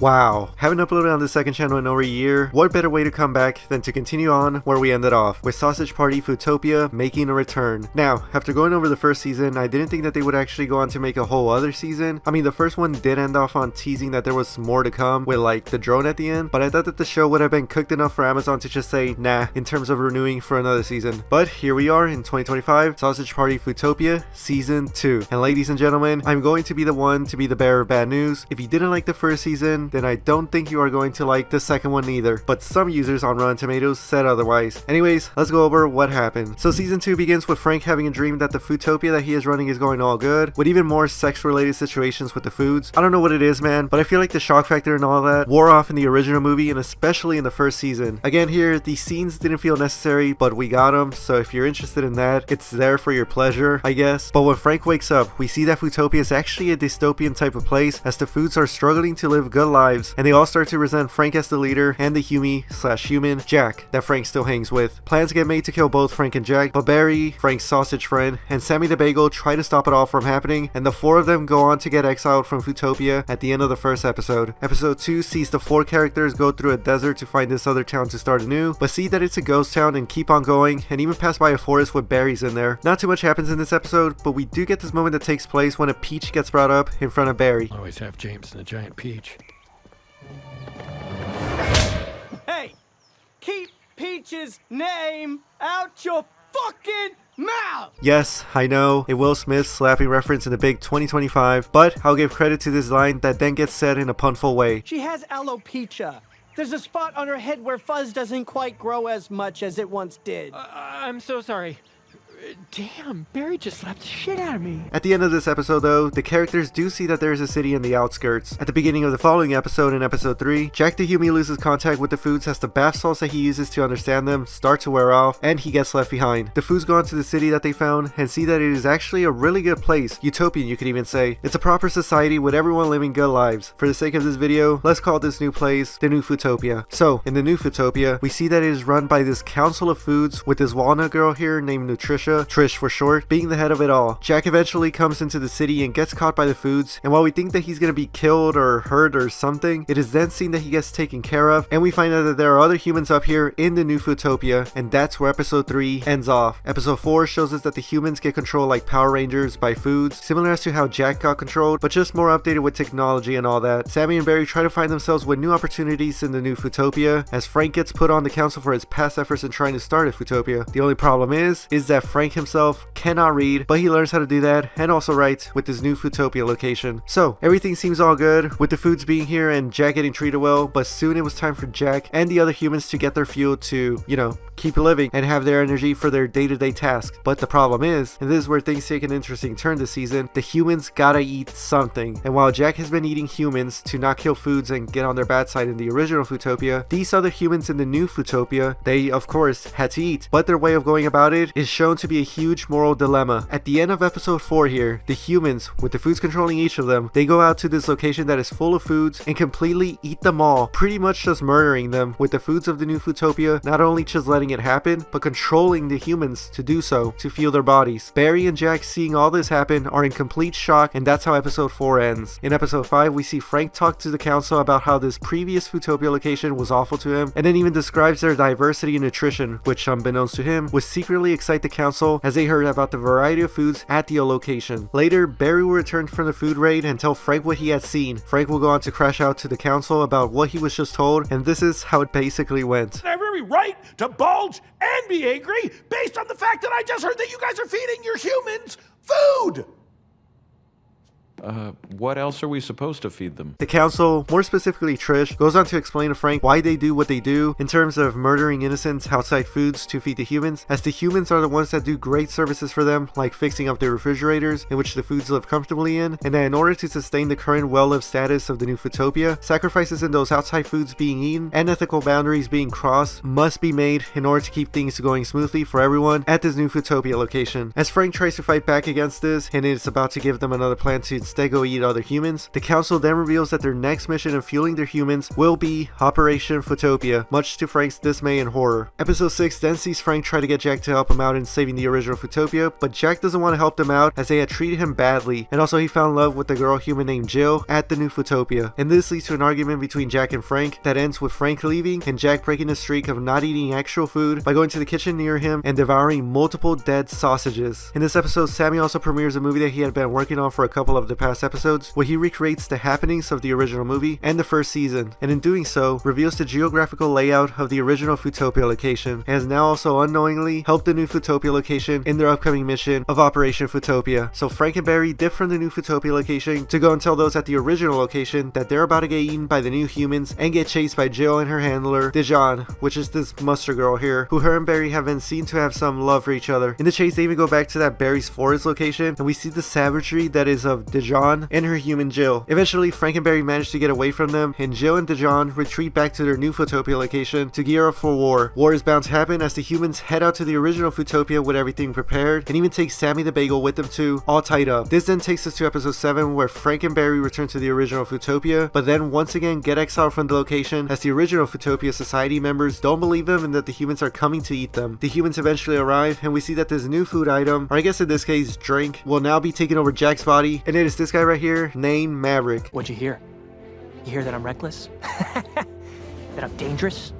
Wow, haven't uploaded on the second channel in over a year. What better way to come back than to continue on where we ended off, with Sausage Party Foodtopia making a return. Now, after going over the first season, I didn't think that they would actually go on to make a whole other season. I mean, the first one did end off on teasing that there was more to come with like the drone at the end, but I thought that the show would have been cooked enough for Amazon to just say nah in terms of renewing for another season. But here we are in 2025, Sausage Party Foodtopia Season 2. And ladies and gentlemen, I'm going to be the one to be the bearer of bad news. If you didn't like the first season, then I don't think you are going to like the second one either, but some users on Rotten Tomatoes said otherwise. Anyways, let's go over what happened. So season 2 begins with Frank having a dream that the Foodtopia that he is running is going all good, with even more sex related situations with the foods. I don't know what it is, man, but I feel like the shock factor and all that wore off in the original movie and especially in the first season. Again here, these scenes didn't feel necessary, but we got them, so if you're interested in that, it's there for your pleasure, I guess. But when Frank wakes up, we see that Foodtopia is actually a dystopian type of place, as the foods are struggling to live good lives, and they all start to resent Frank as the leader and the human Jack that Frank still hangs with. Plans get made to kill both Frank and Jack, but Barry, Frank's sausage friend, and Sammy the Bagel try to stop it all from happening, and the four of them go on to get exiled from Foodtopia at the end of the first episode. Episode 2 sees the four characters go through a desert to find this other town to start anew, but see that it's a ghost town and keep on going, and even pass by a forest with berries in there. Not too much happens in this episode, but we do get this moment that takes place when a peach gets brought up in front of Barry. Always have James and a giant peach. Hey, keep Peach's name out your fucking mouth! Yes, I know, a Will Smith slapping reference in the big 2025, but I'll give credit to this line that then gets said in a punful way. She has alopecia. There's a spot on her head where fuzz doesn't quite grow as much as it once did. I'm so sorry. Damn, Barry just slapped the shit out of me. At the end of this episode though, the characters do see that there is a city in the outskirts. At the beginning of the following episode, in episode 3, Jack the Human loses contact with the foods as the bath salts that he uses to understand them start to wear off, and he gets left behind. The foods go on to the city that they found and see that it is actually a really good place, utopian you could even say. It's a proper society with everyone living good lives. For the sake of this video, let's call this new place the new Foodtopia. So, in the new Foodtopia, we see that it is run by this council of foods with this walnut girl here named Nutricia, Trish for short, being the head of it all. Jack eventually comes into the city and gets caught by the foods, and while we think that he's gonna be killed or hurt or something, it is then seen that he gets taken care of, and we find out that there are other humans up here in the new Foodtopia, and that's where episode 3 ends off. Episode 4 shows us that the humans get controlled like Power Rangers by foods, similar as to how Jack got controlled, but just more updated with technology and all that. Sammy and Barry try to find themselves with new opportunities in the new Foodtopia, as Frank gets put on the council for his past efforts in trying to start a Foodtopia. The only problem is that Frank himself cannot read, but he learns how to do that and also write with his new Foodtopia location. So everything seems all good with the foods being here and Jack getting treated well, but soon it was time for Jack and the other humans to get their fuel to, keep living and have their energy for their day-to-day tasks. But the problem is, and this is where things take an interesting turn this season, the humans gotta eat something. And while Jack has been eating humans to not kill foods and get on their bad side in the original Foodtopia, these other humans in the new Foodtopia, they of course had to eat, but their way of going about it is shown to be a huge moral dilemma. At the end of episode 4 here, the humans, with the foods controlling each of them, they go out to this location that is full of foods and completely eat them all, pretty much just murdering them with the foods of the new Foodtopia, not only just letting it happen, but controlling the humans to do so, to fuel their bodies. Barry and Jack, seeing all this happen, are in complete shock, and that's how episode 4 ends. In episode 5, we see Frank talk to the council about how this previous Foodtopia location was awful to him, and then even describes their diversity in nutrition, which unbeknownst to him, would secretly excite the council as they heard about the variety of foods at the location. Later, Barry will return from the food raid and tell Frank what he had seen. Frank will go on to crash out to the council about what he was just told, and this is how it basically went. Every right to bulge and be angry based on the fact that I just heard that you guys are feeding your humans food! What else are we supposed to feed them? The council, more specifically Trish, goes on to explain to Frank why they do what they do in terms of murdering innocents outside foods to feed the humans, as the humans are the ones that do great services for them, like fixing up their refrigerators in which the foods live comfortably in, and that in order to sustain the current well-lived status of the new Foodtopia, sacrifices in those outside foods being eaten and ethical boundaries being crossed must be made in order to keep things going smoothly for everyone at this new Foodtopia location. As Frank tries to fight back against this and is about to give them another plan to instead go eat other humans. The council then reveals that their next mission in fueling their humans will be Operation Foodtopia, much to Frank's dismay and horror. Episode 6 then sees Frank try to get Jack to help him out in saving the original Foodtopia, but Jack doesn't want to help them out as they had treated him badly, and also he found love with a girl human named Jill at the new Foodtopia. And this leads to an argument between Jack and Frank that ends with Frank leaving and Jack breaking the streak of not eating actual food by going to the kitchen near him and devouring multiple dead sausages. In this episode, Sammy also premieres a movie that he had been working on for a couple of the past episodes, where he recreates the happenings of the original movie and the first season, and in doing so, reveals the geographical layout of the original Foodtopia location, and has now also unknowingly helped the new Foodtopia location in their upcoming mission of Operation Foodtopia. So Frank and Barry dip from the new Foodtopia location to go and tell those at the original location that they're about to get eaten by the new humans and get chased by Jill and her handler, Dijon, which is this muster girl here, who her and Barry have been seen to have some love for each other. In the chase, they even go back to that Barry's forest location, and we see the savagery that is of Dijon and her human Jill. Eventually, Frank and Barry manage to get away from them, and Jill and Dijon retreat back to their new Foodtopia location to gear up for war. War is bound to happen as the humans head out to the original Foodtopia with everything prepared, and even take Sammy the Bagel with them too, all tied up. This then takes us to episode 7, where Frank and Barry return to the original Foodtopia, but then once again get exiled from the location as the original Foodtopia society members don't believe them and that the humans are coming to eat them. The humans eventually arrive, and we see that this new food item, or I guess in this case drink, will now be taking over Jack's body, and it is this guy right here named Maverick. What'd you hear? You hear that I'm reckless? That I'm dangerous?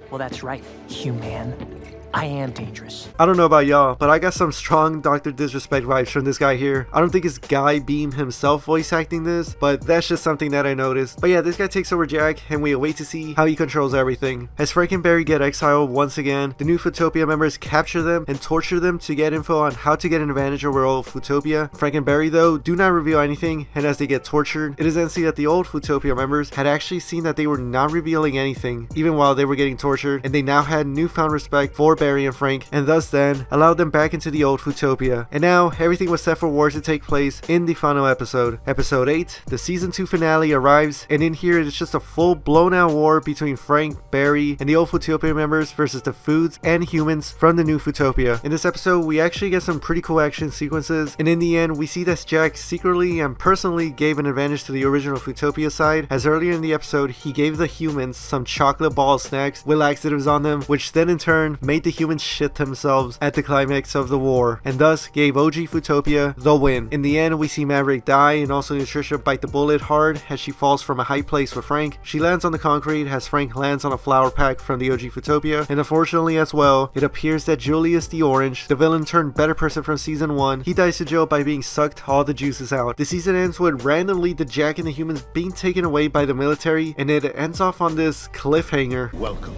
Well, that's right, human. I am dangerous. I don't know about y'all, but I got some strong Dr. Disrespect vibes from this guy here. I don't think it's Guy Beam himself voice acting this, but that's just something that I noticed. But yeah, this guy takes over Jack, and we await to see how he controls everything. As Frank and Barry get exiled once again, the new Foodtopia members capture them and torture them to get info on how to get an advantage over old Foodtopia. Frank and Barry, though, do not reveal anything, and as they get tortured, it is then seen that the old Foodtopia members had actually seen that they were not revealing anything, even while they were getting tortured, and they now had newfound respect for Barry and Frank, and thus then allowed them back into the old Foodtopia. And now everything was set for war to take place in the final episode. Episode 8, the season 2 finale arrives, and in here it's just a full blown out war between Frank, Barry, and the old Foodtopia members versus the foods and humans from the new Foodtopia. In this episode, we actually get some pretty cool action sequences, and in the end, we see that Jack secretly and personally gave an advantage to the original Foodtopia side, as earlier in the episode, he gave the humans some chocolate ball snacks with laxatives on them, which then in turn made the humans shit themselves at the climax of the war, and thus gave OG Foodtopia the win. In the end, we see Maverick die, and also Nutricia bite the bullet hard as she falls from a high place with Frank. She lands on the concrete as Frank lands on a flower pack from the OG Foodtopia, and unfortunately as well, it appears that Julius the Orange, the villain turned better person from season 1, he dies to jail by being sucked all the juices out. The season ends with randomly the Jack and the humans being taken away by the military, and it ends off on this cliffhanger. Welcome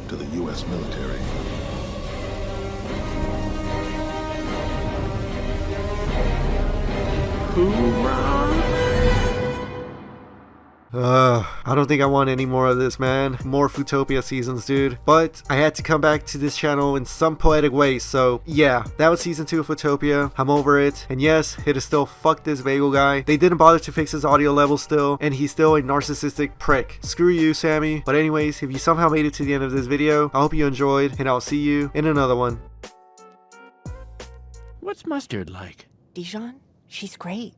to the U.S. military. I don't think I want any more of this, man. More Foodtopia seasons, dude. But I had to come back to this channel in some poetic way, so yeah, that was season 2 of Foodtopia. I'm over it. And yes, it is still fuck this bagel guy. They didn't bother to fix his audio level still, and he's still a narcissistic prick. Screw you, Sammy. But anyways, if you somehow made it to the end of this video, I hope you enjoyed, and I'll see you in another one. What's mustard like? Dijon? She's great.